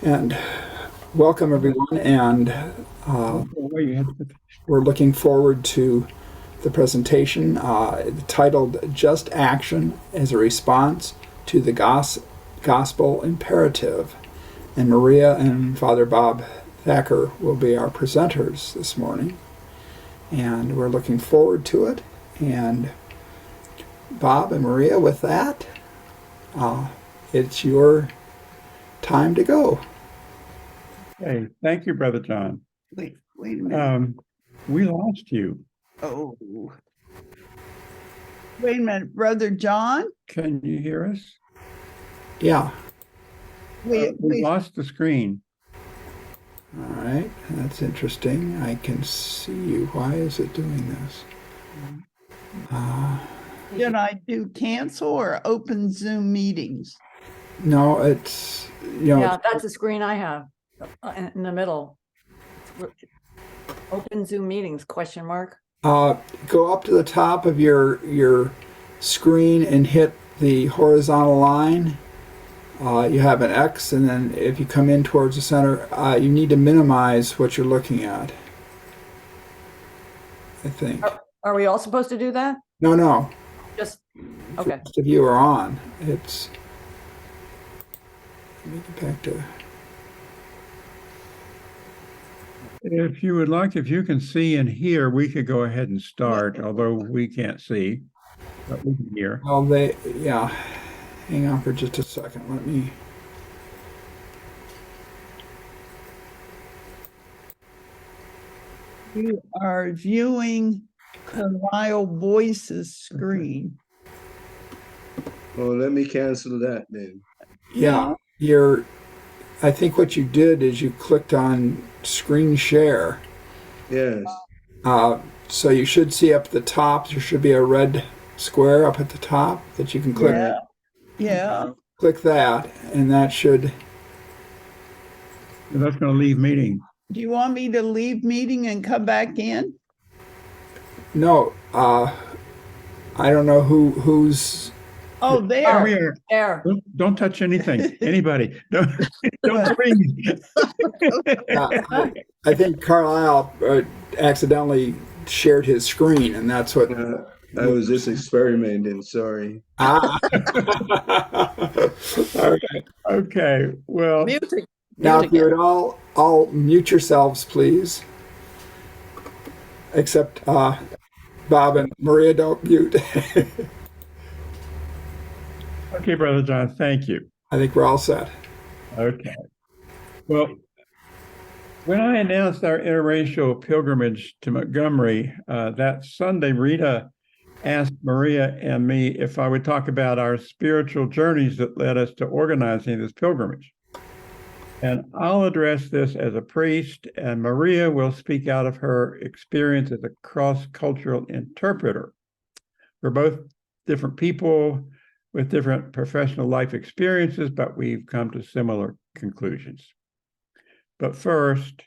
And welcome, everyone. And we're looking forward to the presentation titled Just Action as a Response to the Gospel Imperative. And Maria and Father Bob Thacker will be our presenters this morning. And we're looking forward to it. And Bob and Maria, with that, it's your time to go. Hey, thank you, Brother John. Wait a minute. We lost you. Oh. Wait a minute, Brother John? Can you hear us? Yeah. We lost the screen. All right, that's interesting. I can see you. Why is it doing this? Did I do cancel or open Zoom meetings? No, it's, Yeah, that's the screen I have in the middle. Open Zoom meetings, question mark. Go up to the top of your screen and hit the horizontal line. You have an X, and then if you come in towards the center, you need to minimize what you're looking at, I think. Are we all supposed to do that? No. Just, okay. If you are on, it's, let me get back to. If you would like, if you can see and hear, we could go ahead and start, although we can't see, but we can hear. Well, yeah. Hang on for just a second. Let me. You are viewing Carlisle Boyce's screen. Well, let me cancel that then. Yeah, I think what you did is you clicked on screen share. Yes. So you should see up at the top, there should be a red square up at the top that you can click. Yeah. Click that, and that should. That's going to leave meeting. Do you want me to leave meeting and come back in? No, I don't know who's. Oh, there. We are. There. Don't touch anything. Anybody. Don't scream. I think Carlisle accidentally shared his screen, and that's what. I was just experimenting. Sorry. All right. Okay. Well. Now, if you would all mute yourselves, please. Except Bob and Maria, don't mute. Okay, Brother John, thank you. I think we're all set. Okay. Well, when I announced our interracial pilgrimage to Montgomery that Sunday, Rita asked Maria and me if I would talk about our spiritual journeys that led us to organizing this pilgrimage. And I'll address this as a priest, and Maria will speak out of her experience as a cross-cultural interpreter. We're both different people with different professional life experiences, but we've come to similar conclusions. But first,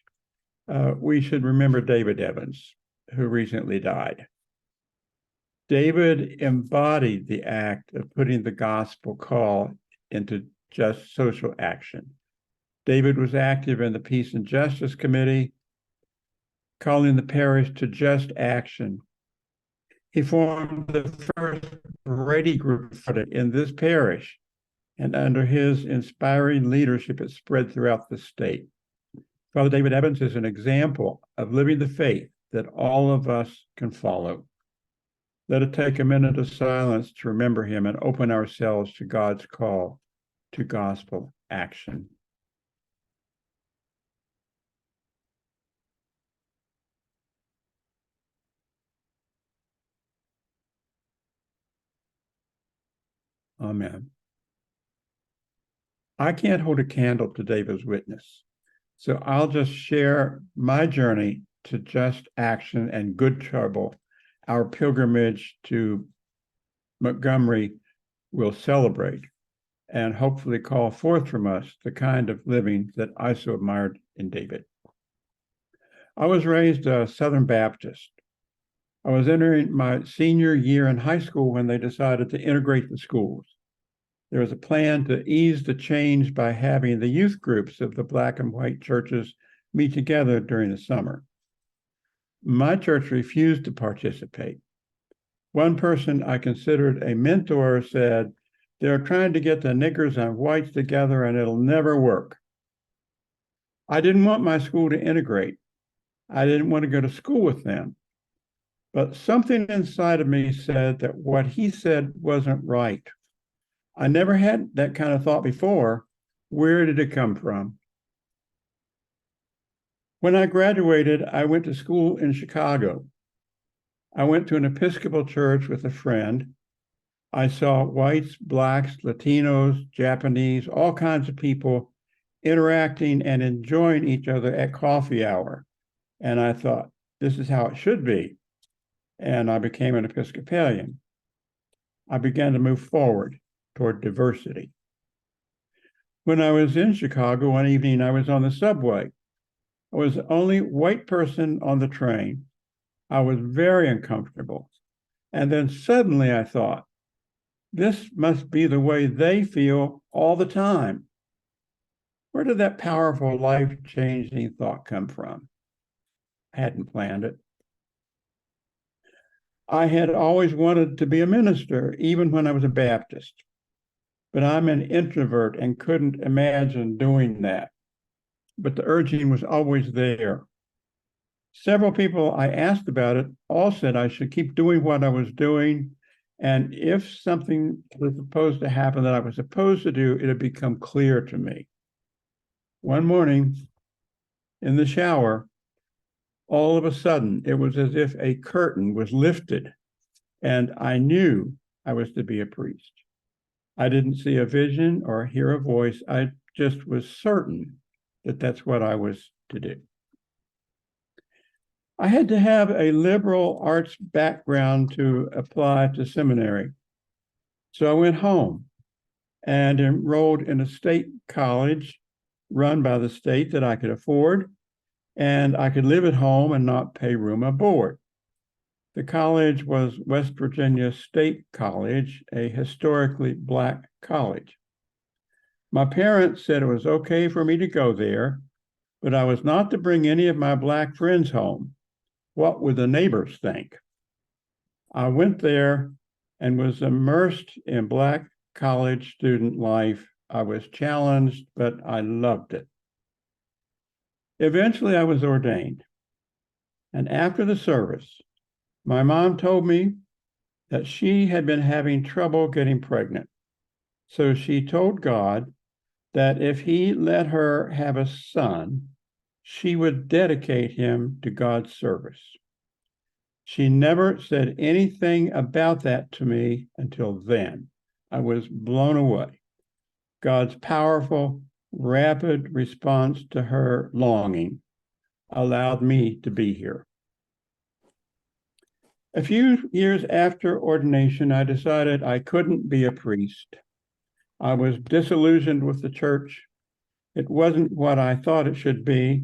we should remember David Evans, who recently died. David embodied the act of putting the gospel call into just social action. David was active in the Peace and Justice Committee, calling the parish to just action. He formed the first Brady group in this parish, and under his inspiring leadership, it spread throughout the state. Father David Evans is an example of living the faith that all of us can follow. Let us take a minute of silence to remember him and open ourselves to God's call to gospel action. Amen. I can't hold a candle to David's witness, so I'll just share my journey to just action and good trouble. Our pilgrimage to Montgomery will celebrate and hopefully call forth from us the kind of living that I so admired in David. I was raised a Southern Baptist. I was entering my senior year in high school when they decided to integrate the schools. There was a plan to ease the change by having the youth groups of the black and white churches meet together during the summer. My church refused to participate. One person I considered a mentor said, "They're trying to get the niggers and whites together and it'll never work." I didn't want my school to integrate. I didn't want to go to school with them. But something inside of me said that what he said wasn't right. I never had that kind of thought before. Where did it come from? When I graduated, I went to school in Chicago. I went to an Episcopal church with a friend. I saw whites, blacks, Latinos, Japanese, all kinds of people interacting and enjoying each other at coffee hour. And I thought, this is how it should be. And I became an Episcopalian. I began to move forward toward diversity. When I was in Chicago one evening, I was on the subway. I was the only white person on the train. I was very uncomfortable. And then suddenly I thought, this must be the way they feel all the time. Where did that powerful, life-changing thought come from? I hadn't planned it. I had always wanted to be a minister, even when I was a Baptist. But I'm an introvert and couldn't imagine doing that. But the urging was always there. Several people I asked about it all said I should keep doing what I was doing. And if something was supposed to happen that I was supposed to do, it had become clear to me. One morning in the shower, all of a sudden, it was as if a curtain was lifted, and I knew I was to be a priest. I didn't see a vision or hear a voice. I just was certain that that's what I was to do. I had to have a liberal arts background to apply to seminary. So I went home and enrolled in a state college run by the state that I could afford, and I could live at home and not pay room or board. The college was West Virginia State College, a historically black college. My parents said it was okay for me to go there, but I was not to bring any of my black friends home. What would the neighbors think? I went there and was immersed in black college student life. I was challenged, but I loved it. Eventually, I was ordained. And after the service, my mom told me that she had been having trouble getting pregnant. So she told God that if he let her have a son, she would dedicate him to God's service. She never said anything about that to me until then. I was blown away. God's powerful, rapid response to her longing allowed me to be here. A few years after ordination, I decided I couldn't be a priest. I was disillusioned with the church. It wasn't what I thought it should be.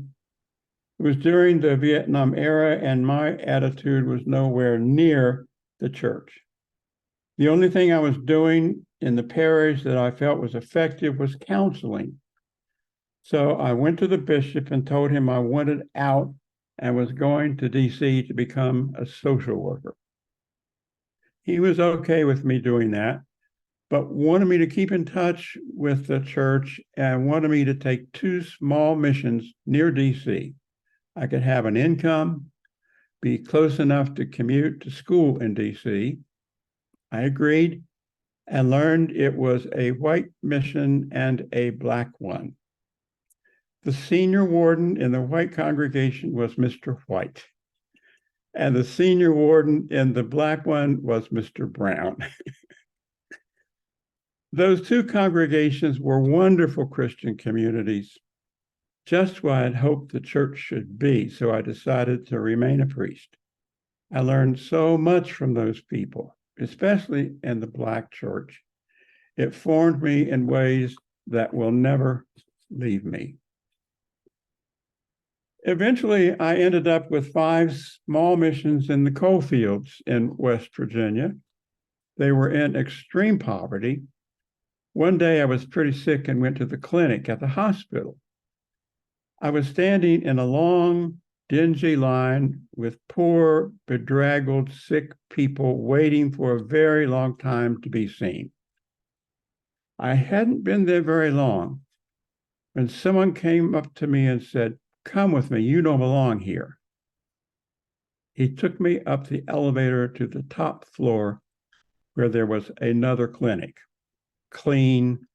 It was during the Vietnam era, and my attitude was nowhere near the church. The only thing I was doing in the parish that I felt was effective was counseling. So I went to the bishop and told him I wanted out and was going to DC to become a social worker. He was okay with me doing that, but wanted me to keep in touch with the church and wanted me to take 2 small missions near DC. I could have an income, be close enough to commute to school in DC. I agreed and learned it was a white mission and a black one. The senior warden in the white congregation was Mr. White, and the senior warden in the black one was Mr. Brown. Those 2 congregations were wonderful Christian communities, just what I'd hoped the church should be, so I decided to remain a priest. I learned so much from those people, especially in the black church. It formed me in ways that will never leave me. Eventually, I ended up with 5 small missions in the coal fields in West Virginia. They were in extreme poverty. One day I was pretty sick and went to the clinic at the hospital. I was standing in a long, dingy line with poor, bedraggled, sick people waiting for a very long time to be seen. I hadn't been there very long when someone came up to me and said, "Come with me, you don't belong here." He took me up the elevator to the top floor where there was another clinic, clean,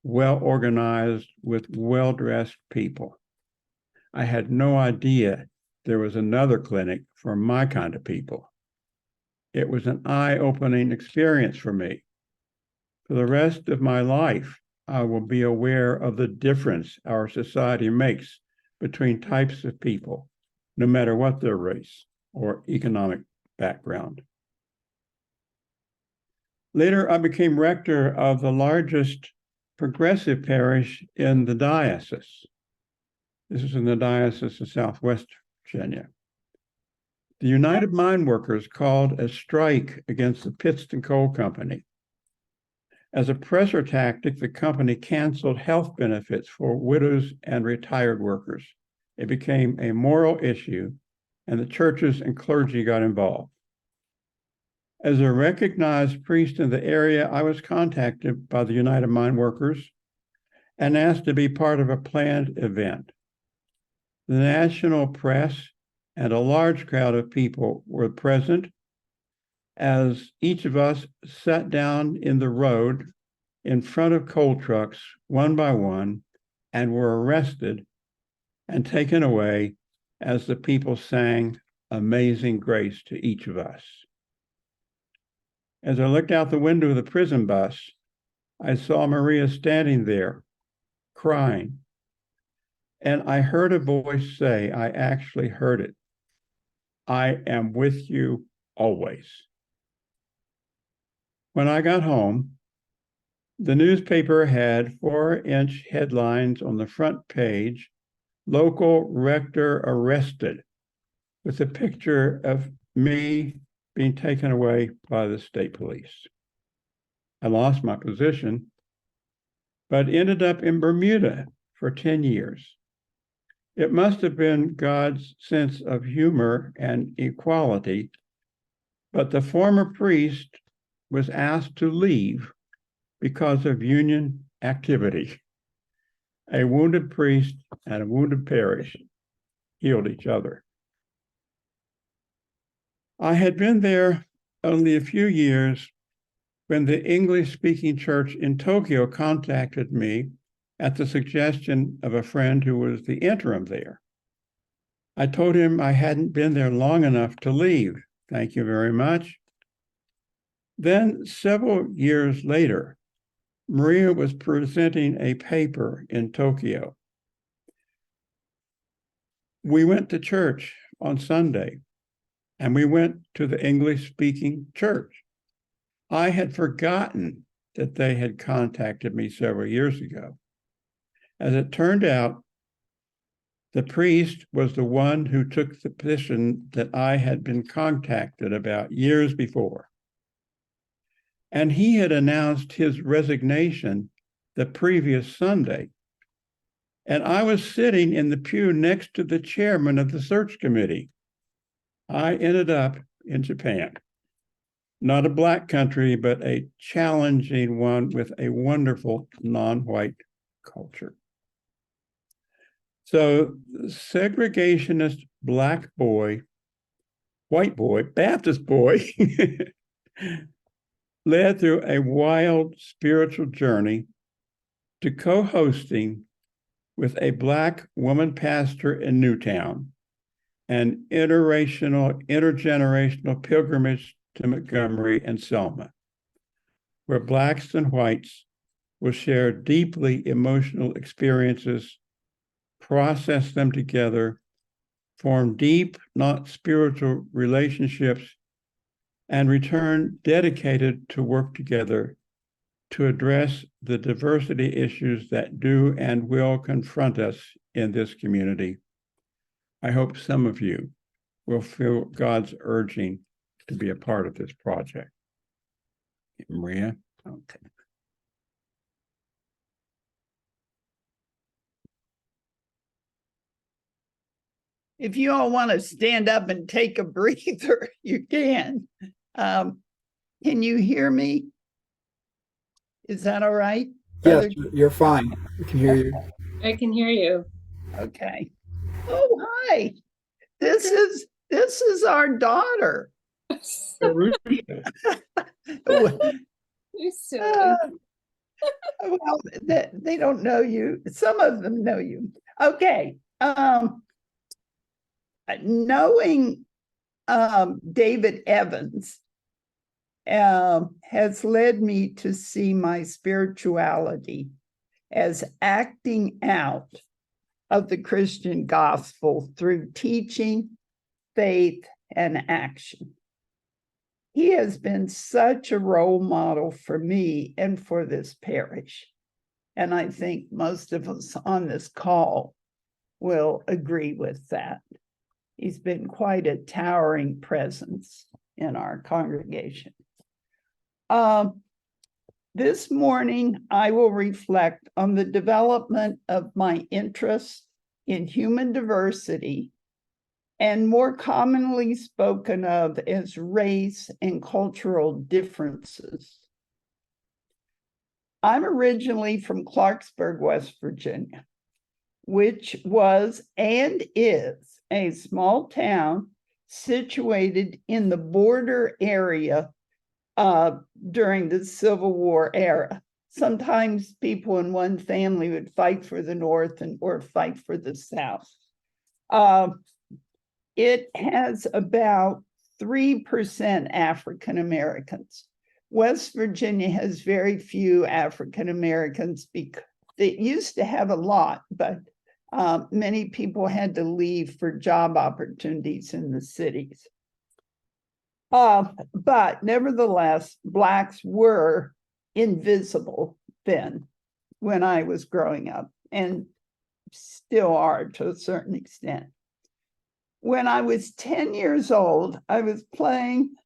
well organized, with well dressed people. I had no idea there was another clinic for my kind of people. It was an eye-opening experience for me. For the rest of my life, I will be aware of the difference our society makes between types of people, no matter what their race or economic background. Later, I became rector of the largest progressive parish in the diocese. This is in the Diocese of Southwest Virginia. The United Mine Workers called a strike against the Pittston Coal Company. As a pressure tactic, the company canceled health benefits for widows and retired workers. It became a moral issue, and the churches and clergy got involved. As a recognized priest in the area, I was contacted by the United Mine Workers and asked to be part of a planned event. The national press and a large crowd of people were present as each of us sat down in the road in front of coal trucks one by one and were arrested and taken away as the people sang Amazing Grace to each of us. As I looked out the window of the prison bus, I saw Maria standing there crying. And I heard a voice say, I actually heard it, "I am with you always." When I got home, the newspaper had 4-inch headlines on the front page, "Local rector arrested," with a picture of me being taken away by the state police. I lost my position, but ended up in Bermuda for 10 years. It must have been God's sense of humor and equality, but the former priest was asked to leave because of union activity. A wounded priest and a wounded parish healed each other. I had been there only a few years when the English-speaking church in Tokyo contacted me at the suggestion of a friend who was the interim there. I told him I hadn't been there long enough to leave. Thank you very much. Then, several years later, Maria was presenting a paper in Tokyo. We went to church on Sunday, and we went to the English-speaking church. I had forgotten that they had contacted me several years ago. As it turned out, the priest was the one who took the position that I had been contacted about years before. And he had announced his resignation the previous Sunday. And I was sitting in the pew next to the chairman of the search committee. I ended up in Japan. Not a Black country, but a challenging one with a wonderful non-white culture. So the segregationist Black boy, white boy, Baptist boy, led through a wild spiritual journey to co-hosting with a Black woman pastor in Newtown, an intergenerational pilgrimage to Montgomery and Selma, where Blacks and whites will share deeply emotional experiences, process them together, form deep, not spiritual relationships, and return dedicated to work together to address the diversity issues that do and will confront us in this community. I hope some of you will feel God's urging to be a part of this project. Maria? Okay. if you all want to stand up and take a breather, you can. Can you hear me? Is that all right? Yes, brother? you're fine. We can hear you. I can hear you. Okay. Oh, hi. This is our daughter. Arusha. Well, You're silly. they don't know you. Some of them know you. Okay. Knowing David Evans has led me to see my spirituality as acting out of the Christian gospel through teaching, faith, and action. He has been such a role model for me and for this parish. And I think most of us on this call will agree with that. He's been quite a towering presence in our congregation. This morning, I will reflect on the development of my interest in human diversity, and more commonly spoken of as race and cultural differences. I'm originally from Clarksburg, West Virginia, which was and is a small town situated in the border area during the Civil War era. Sometimes people in one family would fight for the North or fight for the South. It has about 3% African Americans. West Virginia has very few African Americans because it used to have a lot, but many people had to leave for job opportunities in the cities. But nevertheless, Blacks were invisible then when I was growing up, and still are to a certain extent. When I was 10 years old, I was playing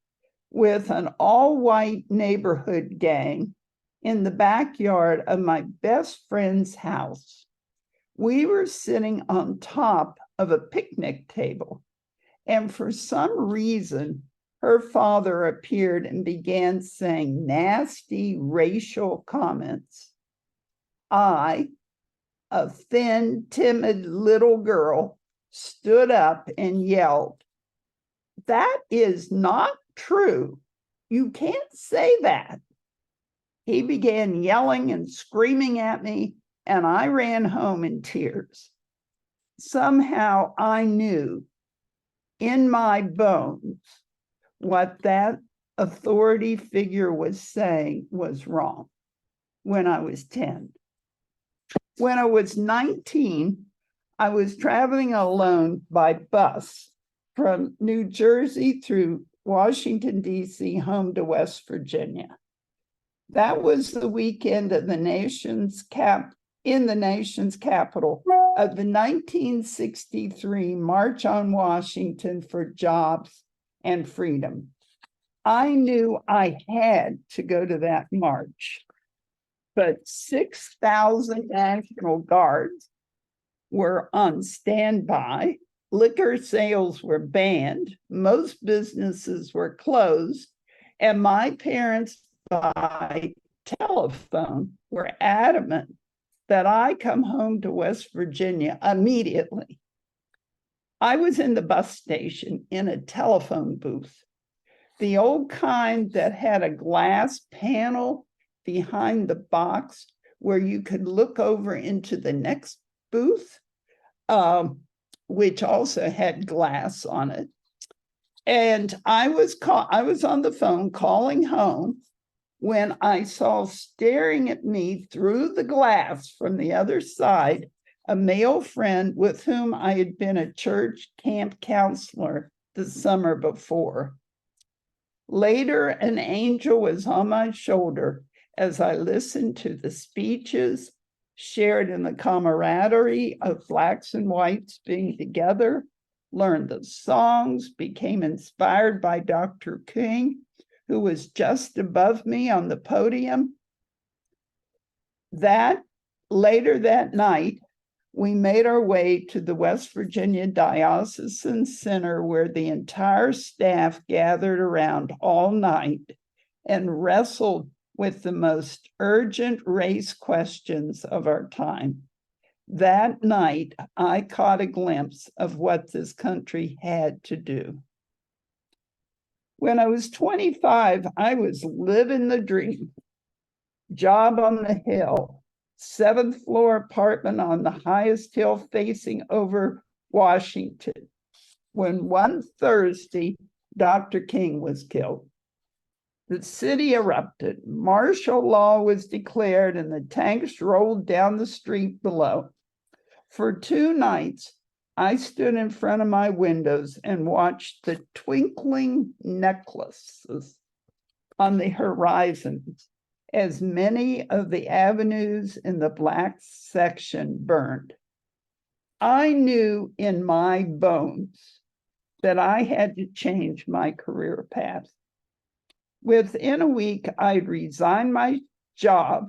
with an all-white neighborhood gang in the backyard of my best friend's house. We were sitting on top of a picnic table, and for some reason, her father appeared and began saying nasty racial comments. I, a thin, timid little girl, stood up and yelled, "That is not true. You can't say that." He began yelling and screaming at me, and I ran home in tears. Somehow I knew in my bones what that authority figure was saying was wrong when I was 10. When I was 19, I was traveling alone by bus from New Jersey through Washington, D.C., home to West Virginia. That was the weekend of the nation's capital of the 1963 March on Washington for Jobs and Freedom. I knew I had to go to that march, but 6,000 National Guards were on standby. Liquor sales were banned. Most businesses were closed. And my parents, by telephone, were adamant that I come home to West Virginia immediately. I was in the bus station in a telephone booth, the old kind that had a glass panel behind the box where you could look over into the next booth, which also had glass on it. And I was on the phone calling home when I saw staring at me through the glass from the other side a male friend with whom I had been a church camp counselor the summer before. Later, an angel was on my shoulder as I listened to the speeches, shared in the camaraderie of Blacks and whites being together, learned the songs, became inspired by Dr. King, who was just above me on the podium. Later that night, we made our way to the West Virginia Diocesan Center, where the entire staff gathered around all night and wrestled with the most urgent race questions of our time. That night, I caught a glimpse of what this country had to do. When I was 25, I was living the dream. Job on the hill, 7th floor apartment on the highest hill facing over Washington, when one Thursday, Dr. King was killed. The city erupted, martial law was declared, and the tanks rolled down the street below. For 2 nights, I stood in front of my windows and watched the twinkling necklaces on the horizons as many of the avenues in the Black section burned. I knew in my bones that I had to change my career path. Within a week, I'd resigned my job.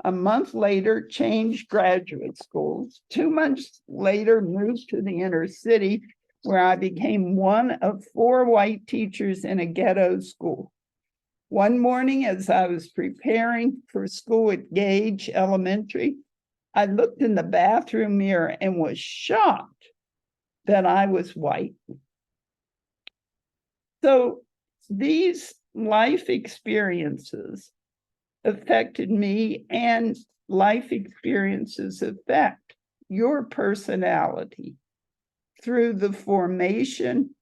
A month later, changed graduate schools. 2 months later, moved to the inner city, where I became one of 4 white teachers in a ghetto school. One morning, as I was preparing for school at Gage Elementary, I looked in the bathroom mirror and was shocked that I was white. So these life experiences affected me, and life experiences affect your personality through the formation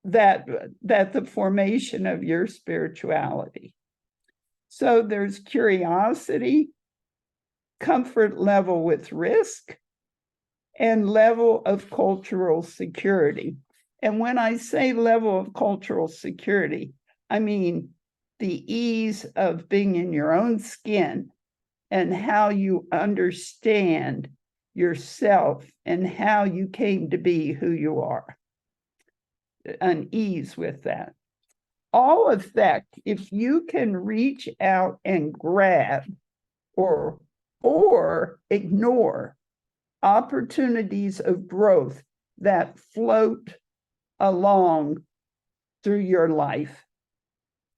the formation of your spirituality. So there's curiosity, comfort level with risk, and level of cultural security. And when I say level of cultural security, I mean the ease of being in your own skin and how you understand yourself and how you came to be who you are. An ease with that. All affect if you can reach out and grab or ignore opportunities of growth that float along through your life.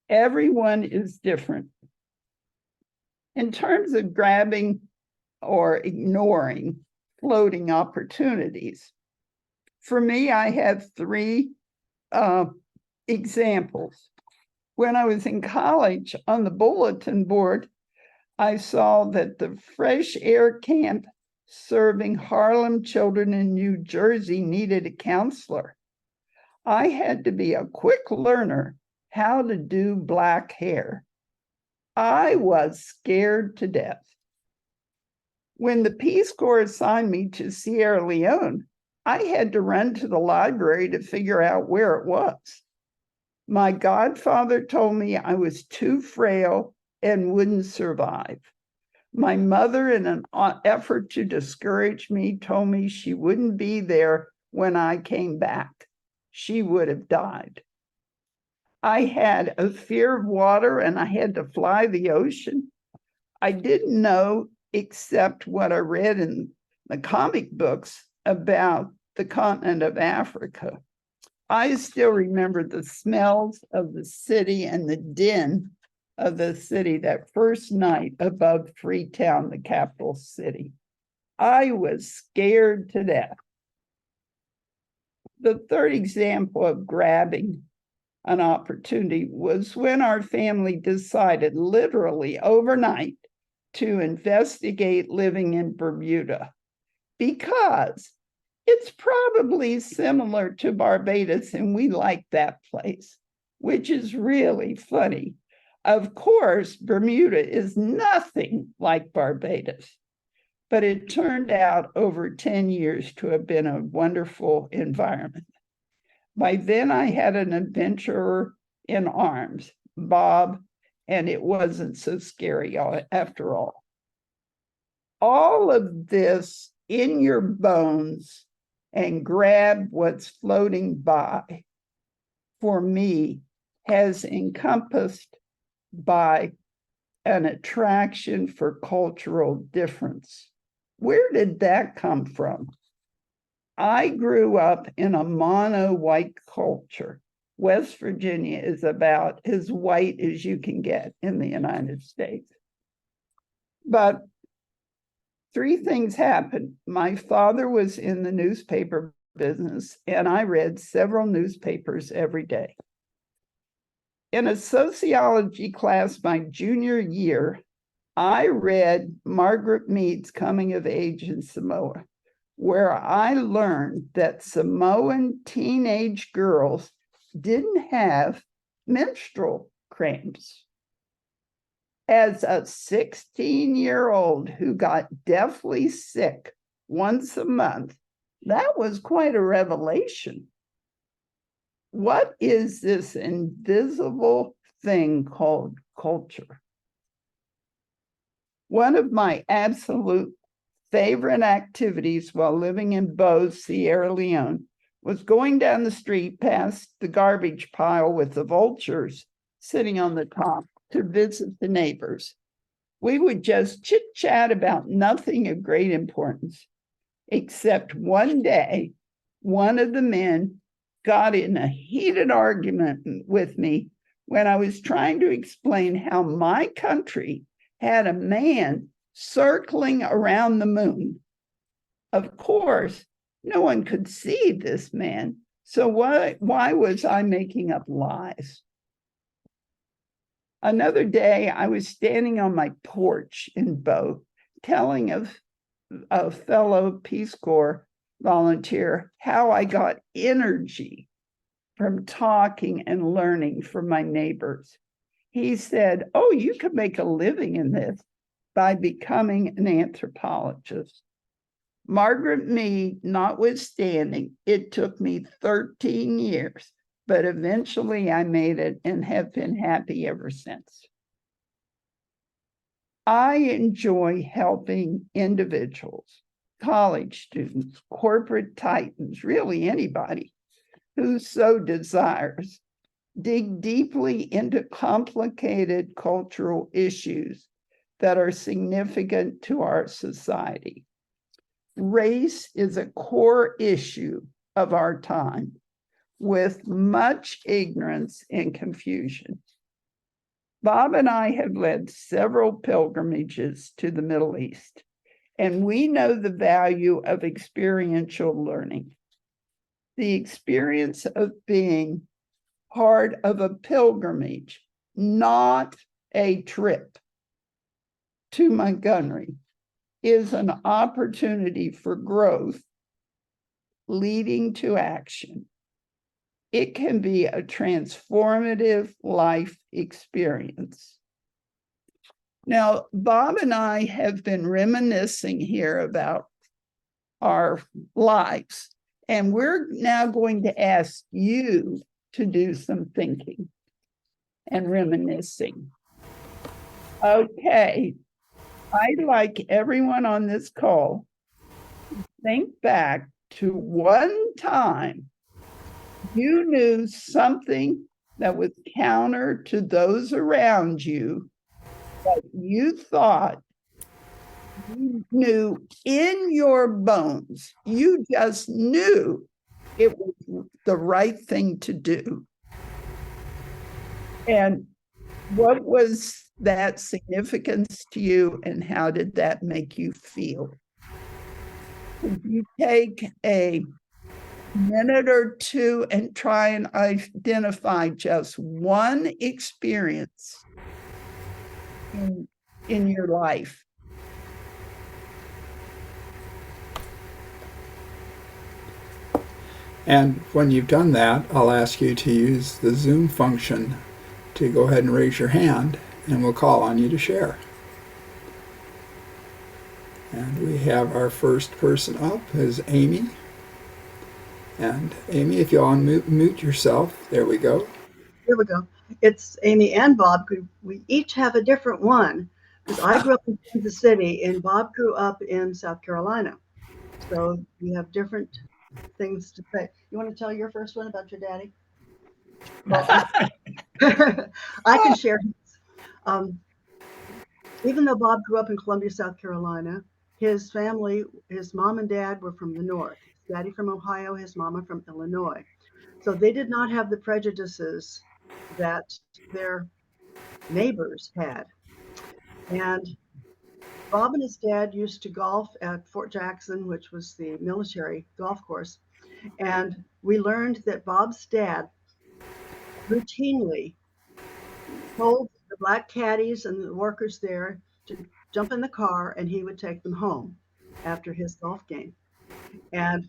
Everyone is different. In terms of grabbing or ignoring floating opportunities, for me, I have 3 examples. When I was in college, on the bulletin board, I saw that the fresh air camp serving Harlem children in New Jersey needed a counselor. I had to be a quick learner how to do black hair. I was scared to death. When the Peace Corps assigned me to Sierra Leone, I had to run to the library to figure out where it was. My godfather told me I was too frail and wouldn't survive. My mother, in an effort to discourage me, told me she wouldn't be there when I came back. She would have died. I had a fear of water and I had to fly the ocean. I didn't know, except what I read in the comic books, about the continent of Africa. I still remember the smells of the city and the din of the city that first night above Freetown, the capital city. I was scared to death. The third example of grabbing an opportunity was when our family decided, literally overnight, to investigate living in Bermuda, because it's probably similar to Barbados and we like that place, which is really funny. Of course, Bermuda is nothing like Barbados, but it turned out over 10 years to have been a wonderful environment. By then, I had an adventurer in arms, Bob, and it wasn't so scary after all. All of this in your bones and grab what's floating by, for me, has encompassed by an attraction for cultural difference. Where did that come from? I grew up in a mono white culture. West Virginia is about as white as you can get in the United States. But three things happened. My father was in the newspaper business, and I read several newspapers every day. In a sociology class my junior year, I read Margaret Mead's Coming of Age in Samoa, where I learned that Samoan teenage girls didn't have menstrual cramps. As a 16-year-old who got deathly sick once a month, that was quite a revelation. What is this invisible thing called culture? One of my absolute favorite activities while living in Bose, Sierra Leone, was going down the street past the garbage pile with the vultures sitting on the top to visit the neighbors. We would just chit-chat about nothing of great importance, except one day, one of the men got in a heated argument with me when I was trying to explain how my country had a man circling around the moon. Of course, no one could see this man, so why was I making up lies? Another day, I was standing on my porch in Bow, telling a fellow Peace Corps volunteer how I got energy from talking and learning from my neighbors. He said, "Oh, you could make a living in this by becoming an anthropologist." Margaret Mead notwithstanding, it took me 13 years, but eventually I made it and have been happy ever since. I enjoy helping individuals, college students, corporate titans, really anybody who so desires, dig deeply into complicated cultural issues that are significant to our society. Race is a core issue of our time, with much ignorance and confusion. Bob and I have led several pilgrimages to the Middle East, and we know the value of experiential learning. The experience of being part of a pilgrimage, not a trip to Montgomery, is an opportunity for growth leading to action. It can be a transformative life experience. Now, Bob and I have been reminiscing here about our lives, and we're now going to ask you to do some thinking and reminiscing. Okay, I'd like everyone on this call to think back to one time you knew something that was counter to those around you, that you thought you knew in your bones. You just knew it was the right thing to do. And what was that significance to you, and how did that make you feel? If you take a minute or two and try and identify just one experience in your life. And when you've done that, I'll ask you to use the Zoom function to go ahead and raise your hand, and we'll call on you to share. And we have our first person up is Amy. And Amy, if you'll unmute yourself, there we go. Here we go. It's Amy and Bob. We each have a different one, because I grew up in Kansas City and Bob grew up in South Carolina. So we have different things to say. You want to tell your first one about your daddy? Well, I can share his. Even though Bob grew up in Columbia, South Carolina, his family, his mom and dad were from the north. His daddy from Ohio, his mama from Illinois. So they did not have the prejudices that their neighbors had. And Bob and his dad used to golf at Fort Jackson, which was the military golf course. And we learned that Bob's dad routinely told the black caddies and the workers there to jump in the car and he would take them home after his golf game. And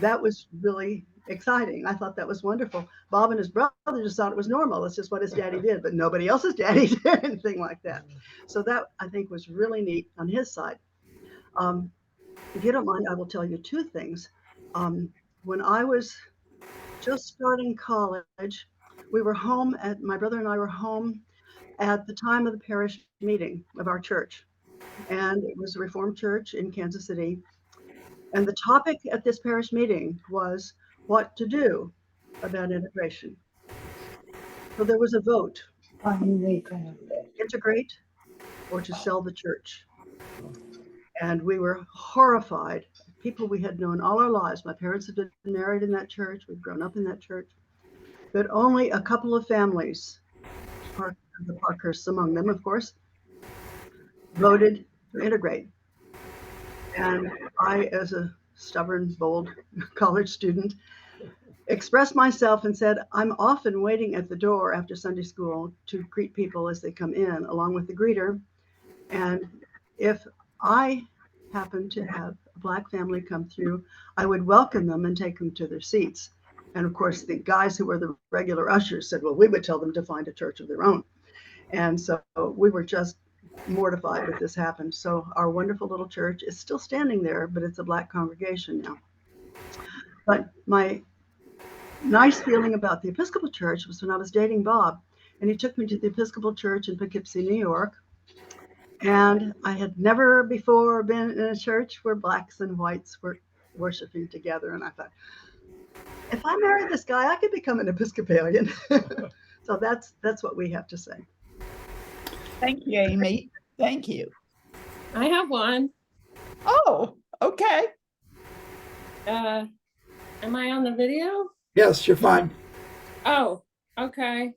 that was really exciting. I thought that was wonderful. Bob and his brother just thought it was normal. It's just what his daddy did, but nobody else's daddy did anything like that. So that I think was really neat on his side. If you don't mind, I will tell you two things. When I was just starting college, my brother and I were home at the time of the parish meeting of our church. And it was a Reformed church in Kansas City. And the topic at this parish meeting was what to do about integration. So there was a vote, integrate or to sell the church. And we were horrified. People we had known all our lives. My parents had been married in that church. We'd grown up in that church. But only a couple of families, the Parkhursts among them, of course, voted to integrate. And I, as a stubborn, bold college student, expressed myself and said, I'm often waiting at the door after Sunday school to greet people as they come in, along with the greeter. And if I happen to have a Black family come through, I would welcome them and take them to their seats. And of course, the guys who were the regular ushers said, well, we would tell them to find a church of their own. And so we were just mortified that this happened. So our wonderful little church is still standing there, but it's a Black congregation now. But my nice feeling about the Episcopal Church was when I was dating Bob, and he took me to the Episcopal Church in Poughkeepsie, New York. And I had never before been in a church where Blacks and whites were worshiping together. And I thought, if I marry this guy, I could become an Episcopalian. So that's what we have to say. Thank you, Amy. Thank you. I have one. Oh, okay. Am I on the video? Yes, you're fine. Oh, okay.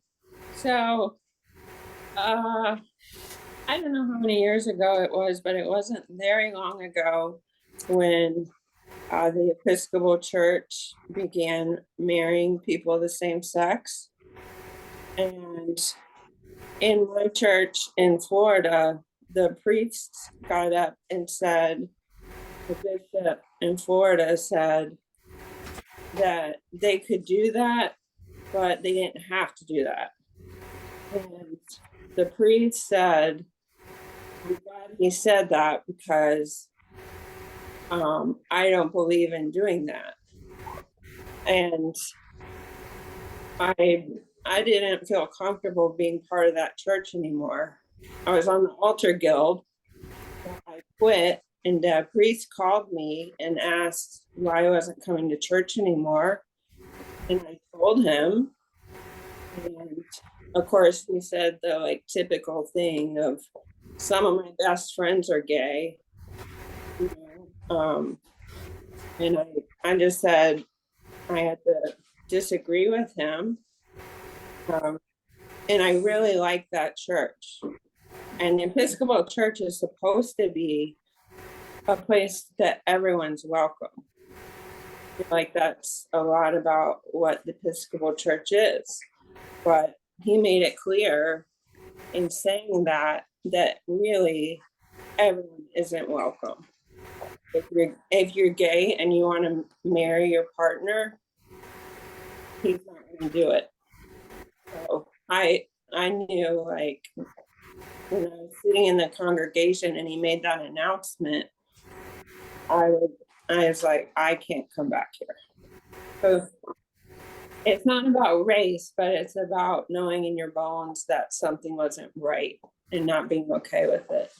So, I don't know how many years ago it was, but it wasn't very long ago when the Episcopal Church began marrying people of the same sex. And in my church in Florida, the priests got up and said, the bishop in Florida said that they could do that, but they didn't have to do that. And the priest said, I'm glad he said that because I don't believe in doing that. And I didn't feel comfortable being part of that church anymore. I was on the altar guild. I quit, and the priest called me and asked why I wasn't coming to church anymore. And I told him. And of course, he said the typical thing of some of my best friends are gay. And I just said I had to disagree with him. And I really like that church. And the Episcopal Church is supposed to be a place that everyone's welcome. That's a lot about what the Episcopal Church is. But he made it clear in saying that really everyone isn't welcome. If you're gay and you want to marry your partner, he's not going to do it. So I knew when I was sitting in the congregation and he made that announcement, I was like, I can't come back here. So it's not about race, but it's about knowing in your bones that something wasn't right and not being okay with it.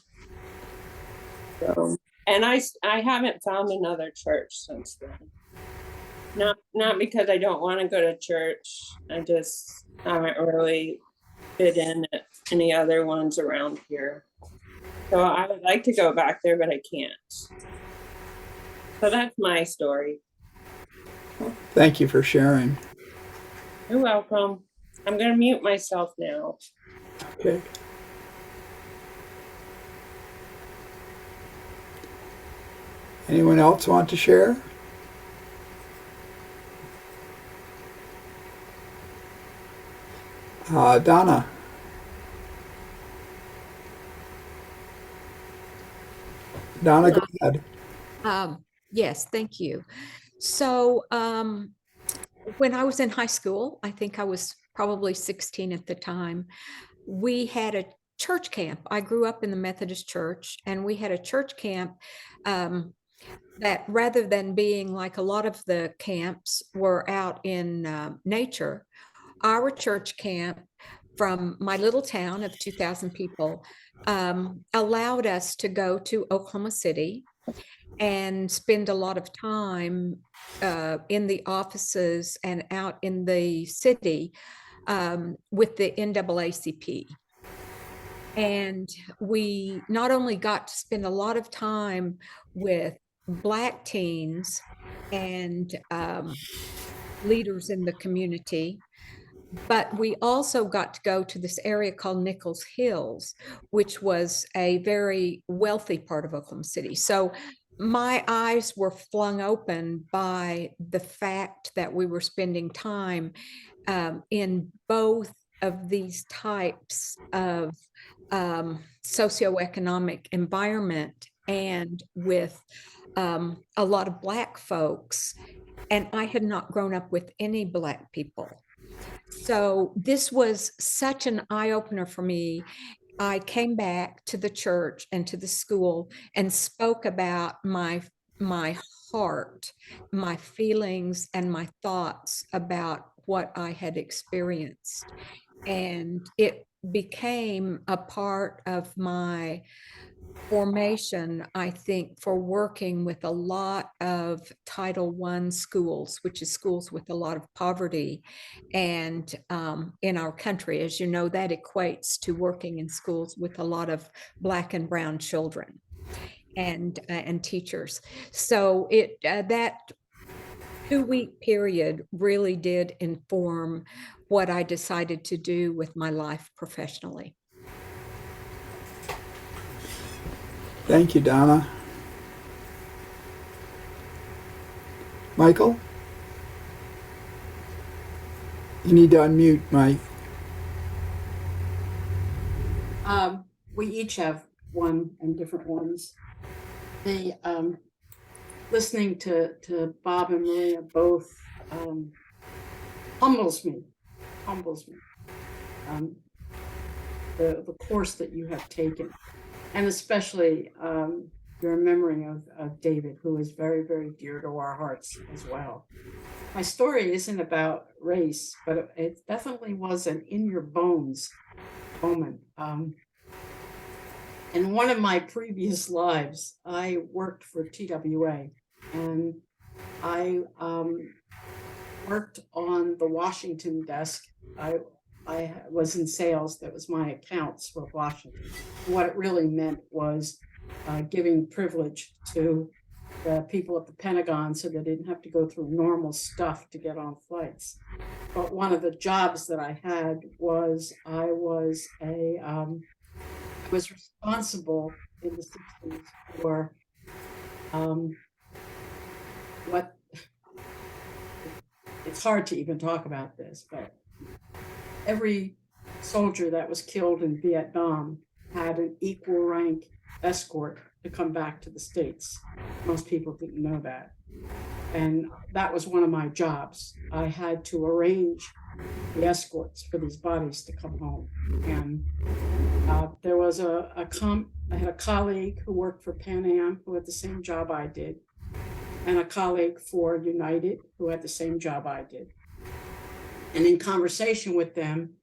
So, and I haven't found another church since then. Not because I don't want to go to church. I just haven't really fit in at any other ones around here. So I would like to go back there, but I can't. So that's my story. Thank you for sharing. You're welcome. I'm going to mute myself now. Okay. Anyone else want to share? Donna. Donna, go ahead. Yes, thank you. So when I was in high school, I think I was probably 16 at the time, we had a church camp. I grew up in the Methodist church, and we had a church camp that, rather than being like a lot of the camps were out in nature, our church camp from my little town of 2,000 people allowed us to go to Oklahoma City and spend a lot of time in the offices and out in the city with the NAACP. And we not only got to spend a lot of time with Black teens and leaders in the community, but we also got to go to this area called Nichols Hills, which was a very wealthy part of Oklahoma City. So my eyes were flung open by the fact that we were spending time in both of these types of socioeconomic environment and with a lot of Black folks. And I had not grown up with any Black people. So this was such an eye-opener for me. I came back to the church and to the school and spoke about my heart, my feelings, and my thoughts about what I had experienced. And it became a part of my formation, I think, for working with a lot of Title I schools, which is schools with a lot of poverty. And in our country, as you know, that equates to working in schools with a lot of Black and brown children and teachers. So that 2-week period really did inform what I decided to do with my life professionally. Thank you, Donna. Michael? You need to unmute, Mike. We each have one and different ones. The listening to Bob and Maria both humbles me. The course that you have taken, and especially your memory of David, who is very, very dear to our hearts as well. My story isn't about race, but it definitely was an in your bones moment. In one of my previous lives, I worked for TWA, and I worked on the Washington desk. I was in sales. That was my accounts for Washington. What it really meant was giving privilege to the people at the Pentagon so they didn't have to go through normal stuff to get on flights. But one of the jobs that I had was I was responsible in the 60s for what, it's hard to even talk about this, but every soldier that was killed in Vietnam had an equal rank escort to come back to the States. Most people didn't know that. And that was one of my jobs. I had to arrange the escorts for these bodies to come home. And there was I had a colleague who worked for Pan Am who had the same job I did, and a colleague for United who had the same job I did. And in conversation with them,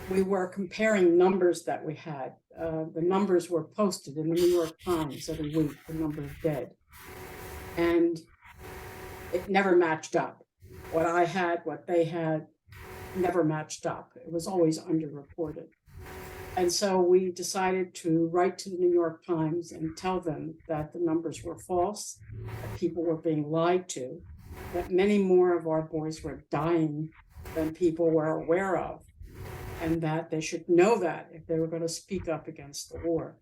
we were comparing numbers that we had. The numbers were posted in the New York Times every week, the number of dead. And it never matched up. What I had, what they had, never matched up. It was always underreported. And so we decided to write to the New York Times and tell them that the numbers were false, that people were being lied to, that many more of our boys were dying than people were aware of, and that they should know that if they were going to speak up against the war.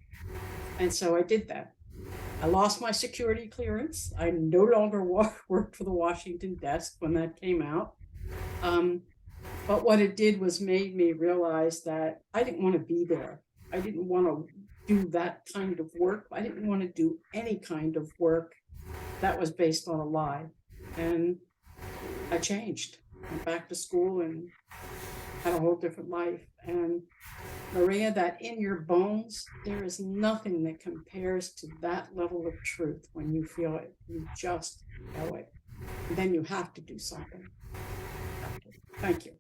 And so I did that. I lost my security clearance. I no longer worked for the Washington desk when that came out. But what it did was made me realize that I didn't want to be there. I didn't want to do that kind of work. I didn't want to do any kind of work that was based on a lie. And I changed. Went back to school and had a whole different life. And Maria, that in your bones, there is nothing that compares to that level of truth when you feel it. You just know it. And then you have to do something. Thank you.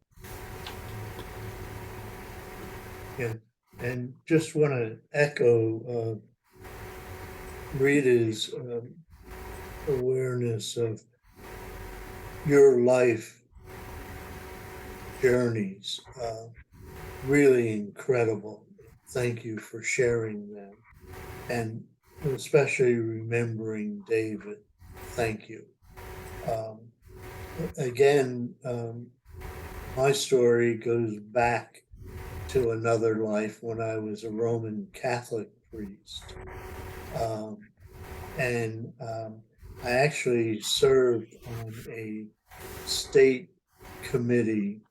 Yeah, and just want to echo Rita's awareness of your life journeys. Really incredible. Thank you for sharing them, and especially remembering David. Thank you. Again, my story goes back to another life when I was a Roman Catholic priest. I actually served on a state committee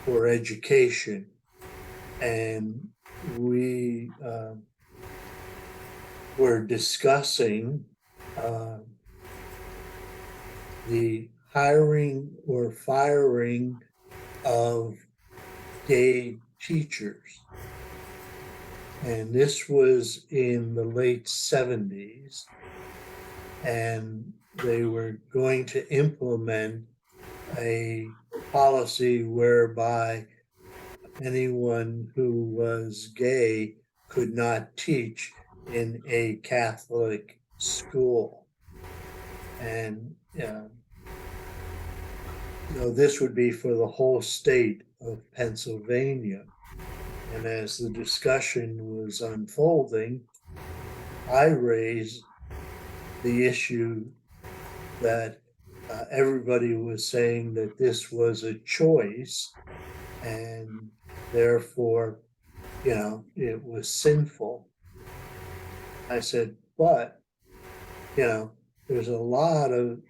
for education. And we were discussing the hiring or firing of gay teachers. And this was in the late 70s. And they were going to implement a policy whereby anyone who was gay could not teach in a Catholic school. And this would be for the whole state of Pennsylvania. And as the discussion was unfolding, I raised the issue that everybody was saying that this was a choice, and therefore, it was sinful. I said, but, there's a lot of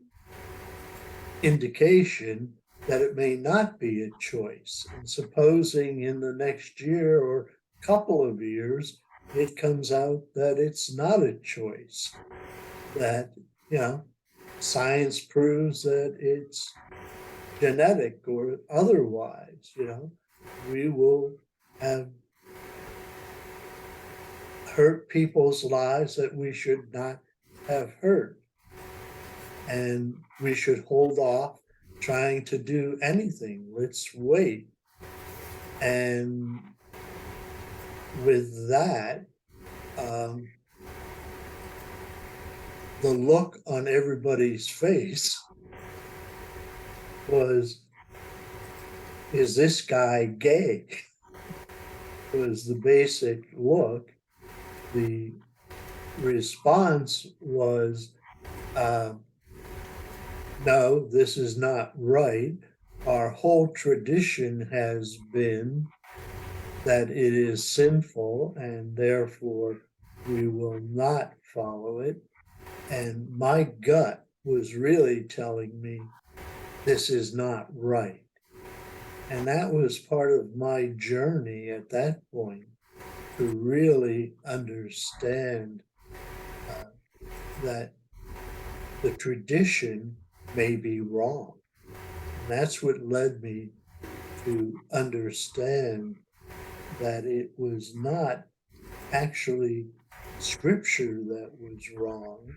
indication that it may not be a choice. And supposing in the next year or couple of years, it comes out that it's not a choice, that, science proves that it's genetic or otherwise, we will have hurt people's lives that we should not have hurt. And we should hold off trying to do anything. Let's wait. And with that, the look on everybody's face was, is this guy gay? Was the basic look. The response was, no, this is not right. Our whole tradition has been that it is sinful, and therefore we will not follow it. And my gut was really telling me this is not right. And that was part of my journey at that point, to really understand that the tradition may be wrong. And that's what led me to understand that it was not actually scripture that was wrong,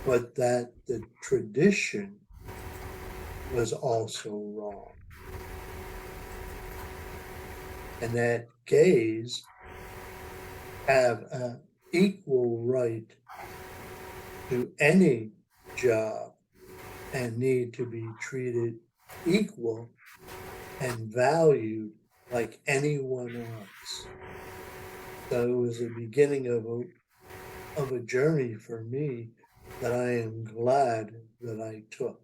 but that the tradition was also wrong. And that gays have an equal right to any job and need to be treated equal and valued like anyone else. So it was the beginning of a journey for me that I am glad that I took.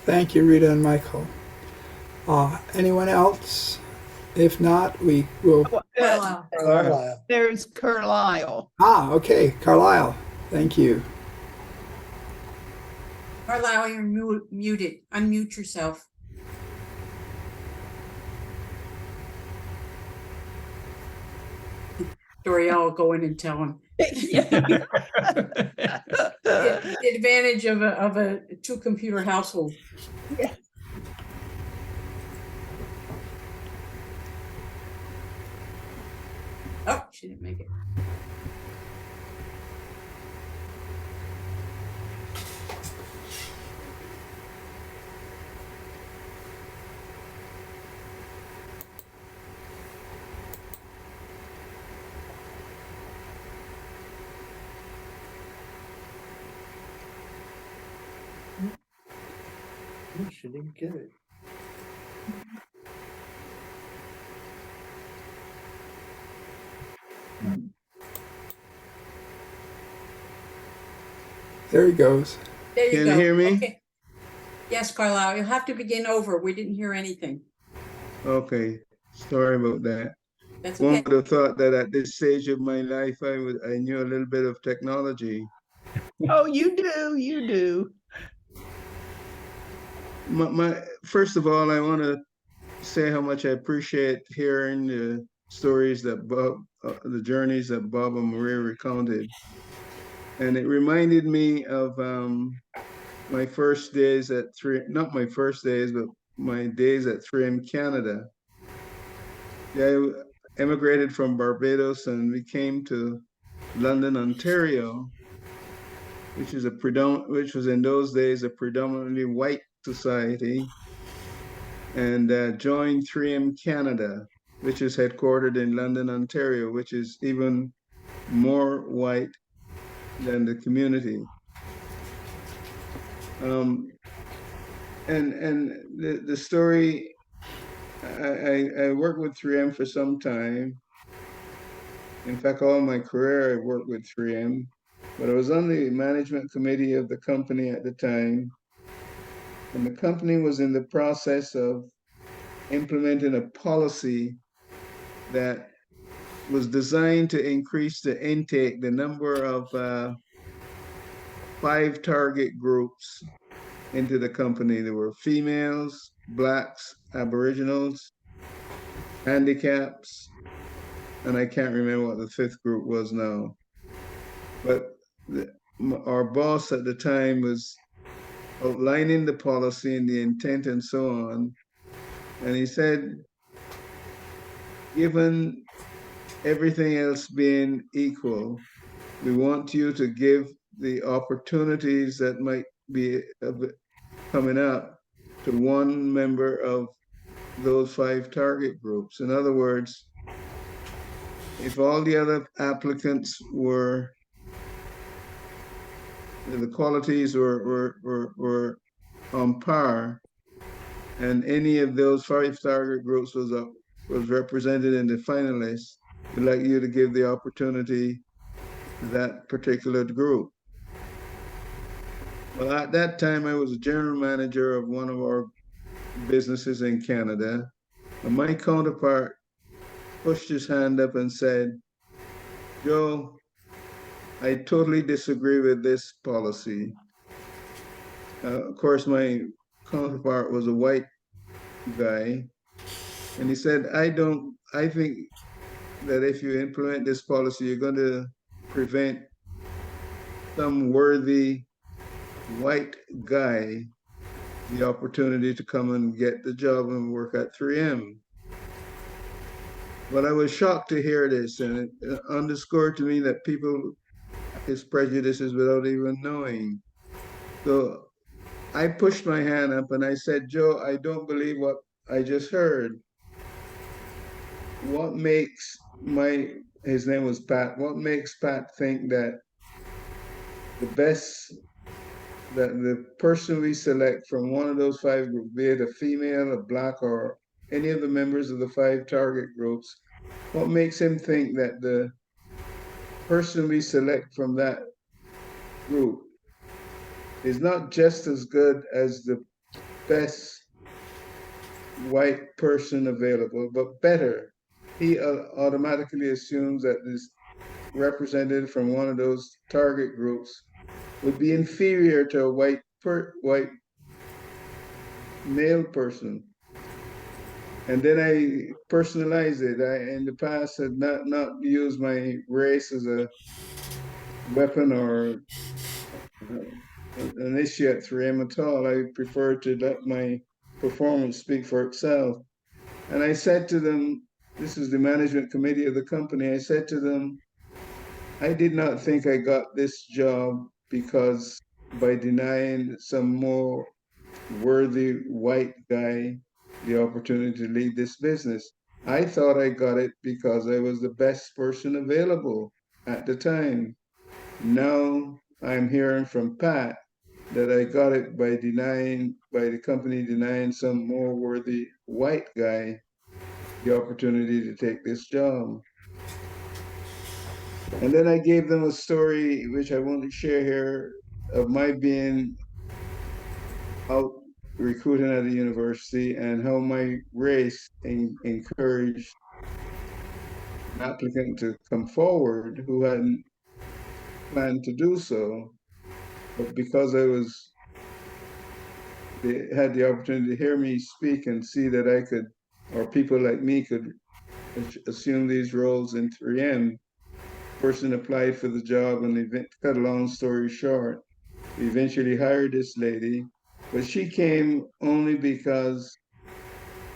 Thank you, Rita and Michael. Anyone else? If not, we will. Carlisle. Carlisle. There's Carlisle. Okay, Carlisle. Thank you. Carlisle, you're muted. Unmute yourself. Doriel will go in and tell him. The advantage of a two-computer household. Yeah. Oh, she didn't make it. She didn't get it. There he goes. There you Can go. you hear me? Okay. Yes, Carlisle, you'll have to begin over. We didn't hear anything. Okay, sorry about that. That's One okay. would have thought that at this stage of my life, I knew a little bit of technology. Oh, you do. First of all, I want to say how much I appreciate hearing the stories that the journeys that Bob and Maria recounted. And it reminded me of my first days at not my first days, but my days at 3M Canada. I emigrated from Barbados and we came to London, Ontario, which was in those days a predominantly white society, and joined 3M Canada, which is headquartered in London, Ontario, which is even more white than the community. And the story, I worked with 3M for some time. In fact, all my career I worked with 3M, but I was on the management committee of the company at the time. And the company was in the process of implementing a policy that was designed to increase the intake, the number of 5 target groups into the company. There were females, blacks, aboriginals, handicaps, and I can't remember what the 5th group was now. But our boss at the time was outlining the policy and the intent and so on. And he said, given everything else being equal, we want you to give the opportunities that might be coming up to one member of those 5 target groups. In other words, if all the other applicants were, the qualities were on par, and any of those 5 target groups was represented in the finalists, we'd like you to give the opportunity to that particular group. Well, at that time, I was a general manager of one of our businesses in Canada, and my counterpart pushed his hand up and said, Joe, I totally disagree with this policy. Of course, my counterpart was a white guy, and he said, I think that if you implement this policy, you're going to prevent some worthy white guy the opportunity to come and get the job and work at 3M. But I was shocked to hear this, and it underscored to me that people his prejudices without even knowing. So I pushed my hand up and I said, Joe, I don't believe what I just heard. What makes his name was Pat, what makes Pat think that the best that the person we select from one of those 5 groups, be it a female, a black, or any of the members of the 5 target groups, what makes him think that the person we select from that group is not just as good as the best white person available, but better? He automatically assumes that this representative from one of those target groups would be inferior to a white male person. And then I personalize it. I, in the past, had not used my race as a weapon or an issue at 3M at all. I prefer to let my performance speak for itself. And I said to them, this is the management committee of the company, I said to them, I did not think I got this job because by denying some more worthy white guy the opportunity to lead this business. I thought I got it because I was the best person available at the time. Now I'm hearing from Pat that I got it by the company denying some more worthy white guy the opportunity to take this job. And then I gave them a story, which I won't share here, of my being out recruiting at the university and how my race encouraged an applicant to come forward who hadn't planned to do so. But because they had the opportunity to hear me speak and see that I could, or people like me could assume these roles in 3M, person applied for the job, and cut a long story short, we eventually hired this lady, but she came only because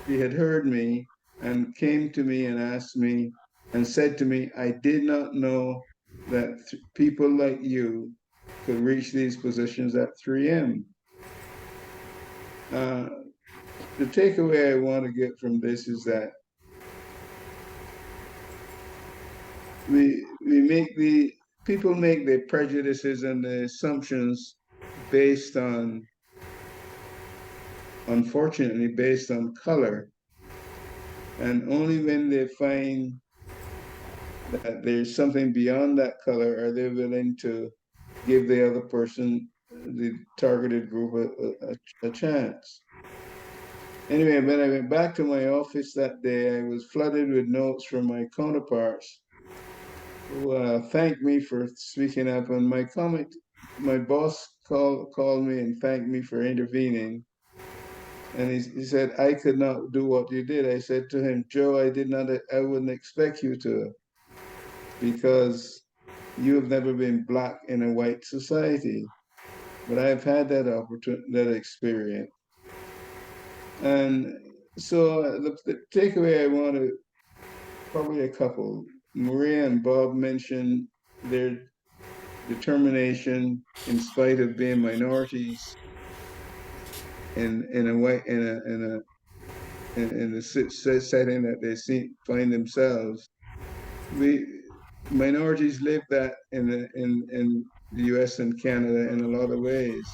she had heard me and came to me and asked me and said to me, I did not know that people like you could reach these positions at 3M. The takeaway I want to get from this is that people make their prejudices and their assumptions based on, unfortunately, based on color. And only when they find that there's something beyond that color are they willing to give the other person, the targeted group, a chance. Anyway, when I went back to my office that day, I was flooded with notes from my counterparts who thanked me for speaking up. And my boss called me and thanked me for intervening. And he said, I could not do what you did. I said to him, Joe, I wouldn't expect you to, because you have never been Black in a white society. But I've had that opportunity, that experience. And so the takeaway I want to, probably a couple, Maria and Bob mentioned their determination in spite of being minorities in the setting that they find themselves. Minorities live that in the US and Canada in a lot of ways.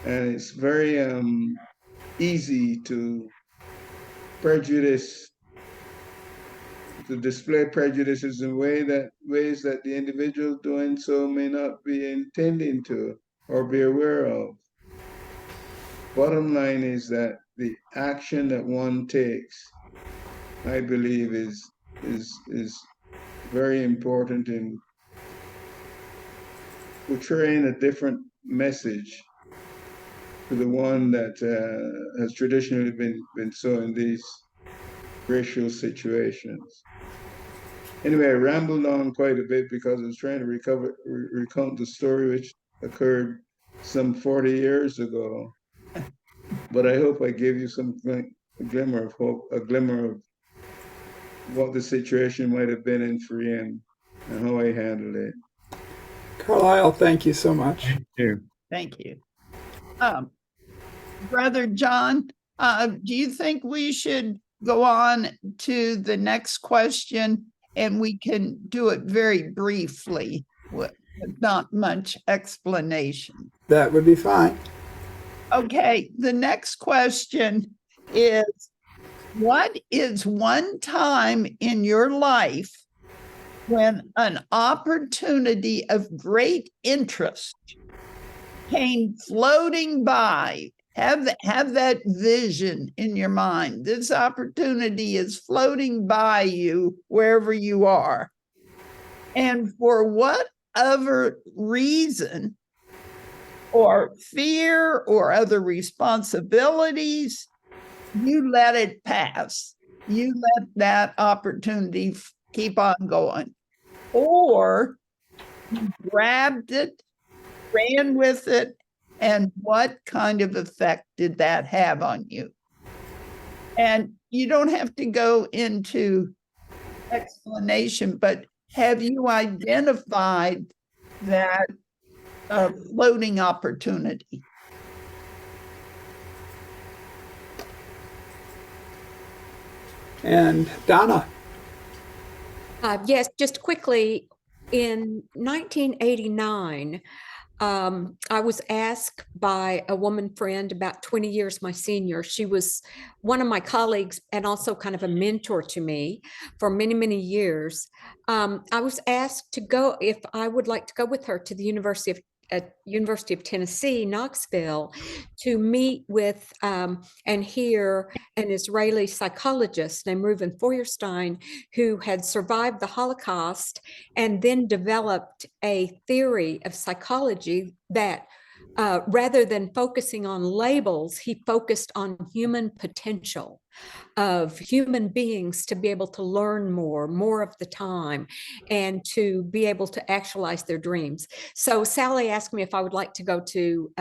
And it's very easy to display prejudices in ways that the individual doing so may not be intending to or be aware of. Bottom line is that the action that one takes, I believe, is very important in portraying a different message to the one that has traditionally been so in these racial situations. Anyway, I rambled on quite a bit because I was trying to recount the story which occurred some 40 years ago. But I hope I gave you a glimmer of hope, a glimmer of what the situation might have been in 3M and how I handled it. Carlisle, thank you so much. Thank you. Thank you. Brother John, do you think we should go on to the next question, and we can do it very briefly? not much explanation. That would be fine. Okay, the next question is, what is one time in your life when an opportunity of great interest came floating by? Have that vision in your mind. This opportunity is floating by you wherever you are. And for whatever reason, or fear or other responsibilities, you let it pass. You let that opportunity keep on going. Or you grabbed it, ran with it, and what kind of effect did that have on you? And you don't have to go into explanation, but have you identified that floating opportunity? And Donna. Yes, just quickly, in 1989, I was asked by a woman friend about 20 years my senior. She was one of my colleagues and also kind of a mentor to me for many, many years. I was asked to go, if I would like to go with her to the University of Tennessee, Knoxville, to meet with and hear an Israeli psychologist named Reuven Feuerstein, who had survived the Holocaust and then developed a theory of psychology that rather than focusing on labels, he focused on human potential of human beings to be able to learn more of the time, and to be able to actualize their dreams. So Sally asked me if I would like to go to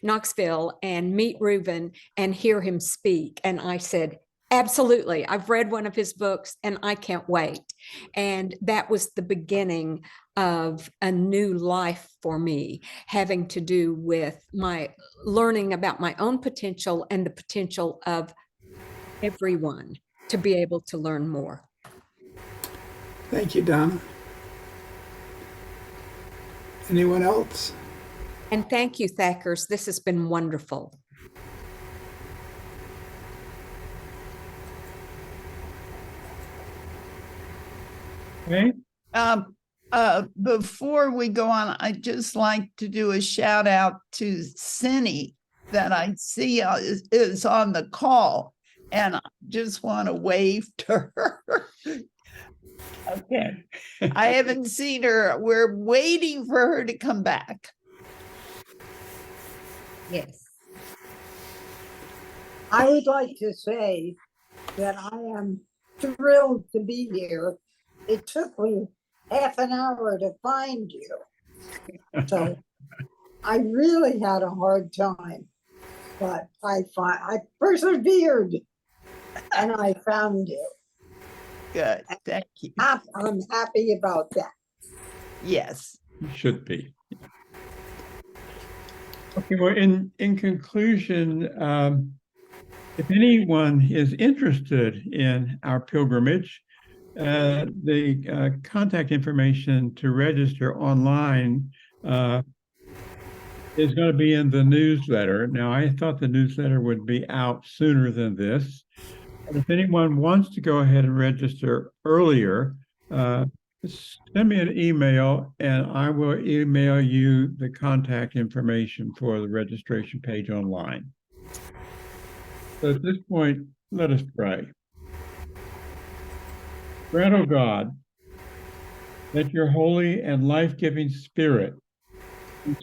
Knoxville and meet Reuven and hear him speak. And I said, absolutely. I've read one of his books and I can't wait. And that was the beginning of a new life for me, having to do with my learning about my own potential and the potential of everyone to be able to learn more. Thank you, Donna. Anyone else? And thank you, Thackers. This has been wonderful. Okay. Before we go on, I'd just like to do a shout out to Cindy that I see is on the call, and I just want to wave to her. Okay. I haven't seen her. We're waiting for her to come back. Yes. I would like to say that I am thrilled to be here. It took me half an hour to find you. So I really had a hard time, but I persevered and I found you. Good. Thank you. I'm happy about that. Yes. You should be. Okay, well, in conclusion, if anyone is interested in our pilgrimage, the contact information to register online is going to be in the newsletter. Now, I thought the newsletter would be out sooner than this. But if anyone wants to go ahead and register earlier, send me an email and I will email you the contact information for the registration page online. So at this point, let us pray. Grant, O God, that your holy and life-giving spirit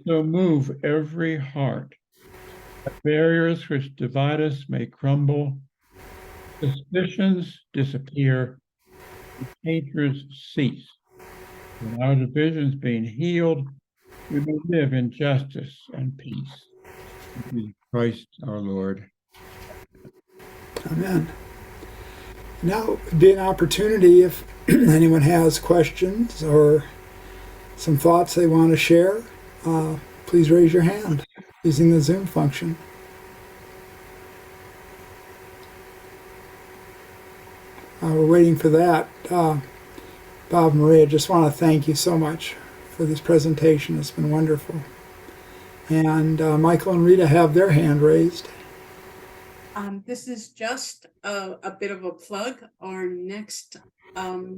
so move every heart, that barriers which divide us may crumble, suspicions disappear, and hatreds cease. And our divisions being healed, we may live in justice and peace. In Christ our Lord. Amen. Now would be an opportunity if anyone has questions or some thoughts they want to share, please raise your hand using the Zoom function. We're waiting for that. Bob and Maria, just want to thank you so much for this presentation. It's been wonderful. And Michael and Rita have their hand raised. This is just a bit of a plug. Our next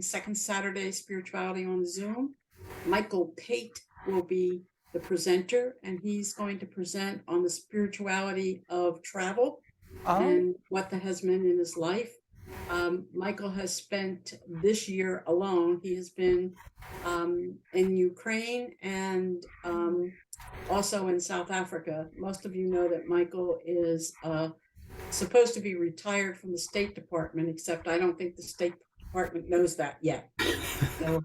second Saturday Spirituality on Zoom, Michael Pate will be the presenter, and he's going to present on the spirituality of travel and what that has meant in his life. Michael has spent this year alone. He has been in Ukraine and also in South Africa. Most of you know that Michael is supposed to be retired from the State Department, except I don't think the State Department knows that yet. So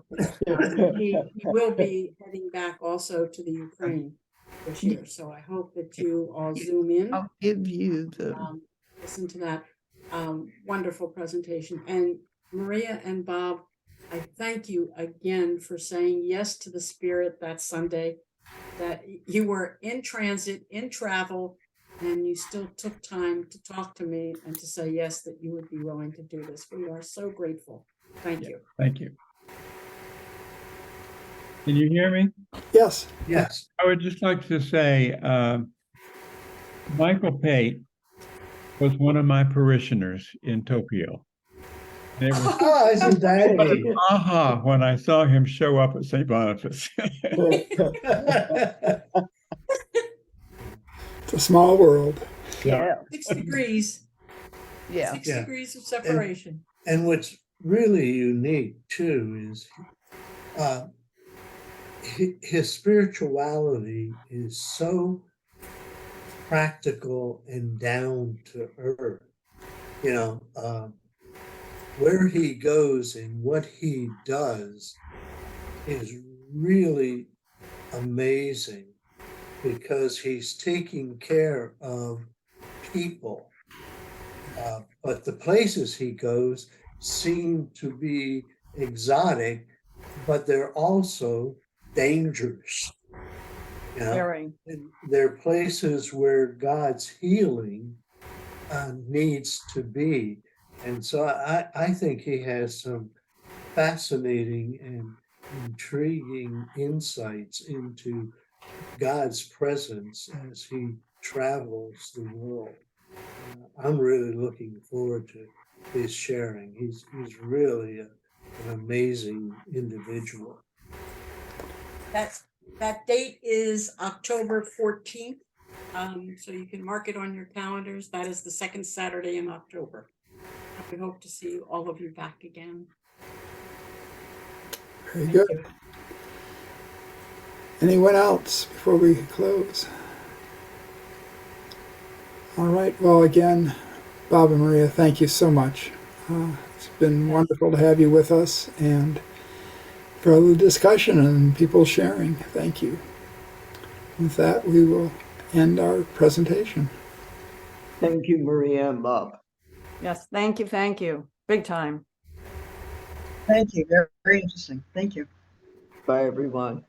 he will be heading back also to the Ukraine this year. So I hope that you all zoom in. I'll give you the. Listen to that wonderful presentation. And Maria and Bob, I thank you again for saying yes to the Spirit that Sunday, that you were in transit, in travel, and you still took time to talk to me and to say yes, that you would be willing to do this. We are so grateful. Thank you. Thank you. Can you hear me? Yes. Yes. I would just like to say, Michael Pate was one of my parishioners in Tokyo. And it was Oh, isn't that neat? aha when I saw him show up at St. Boniface. It's a small world. Yeah. 6 degrees. Yeah. 6 Yeah. degrees of separation. And what's really unique too is his spirituality is so practical and down to earth. You know, where he goes and what he does is really amazing, because he's taking care of people. But the places he goes seem to be exotic, but they're also dangerous. You know? Very. And they're places where God's healing needs to be. And so I think he has some fascinating and intriguing insights into God's presence as he travels the world. I'm really looking forward to his sharing. He's really an amazing individual. That date is October 14th. So you can mark it on your calendars. That is the second Saturday in October. We hope to see all of you back again. Very good. Anyone else before we close? All right. Well, again, Bob and Maria, thank you so much. It's been wonderful to have you with us, and for all the discussion and people sharing. Thank you. With that, we will end our presentation. Thank you, Maria and Bob. Yes, thank you, thank you. Big time. Thank you. Very, very interesting. Thank you. Bye, everyone.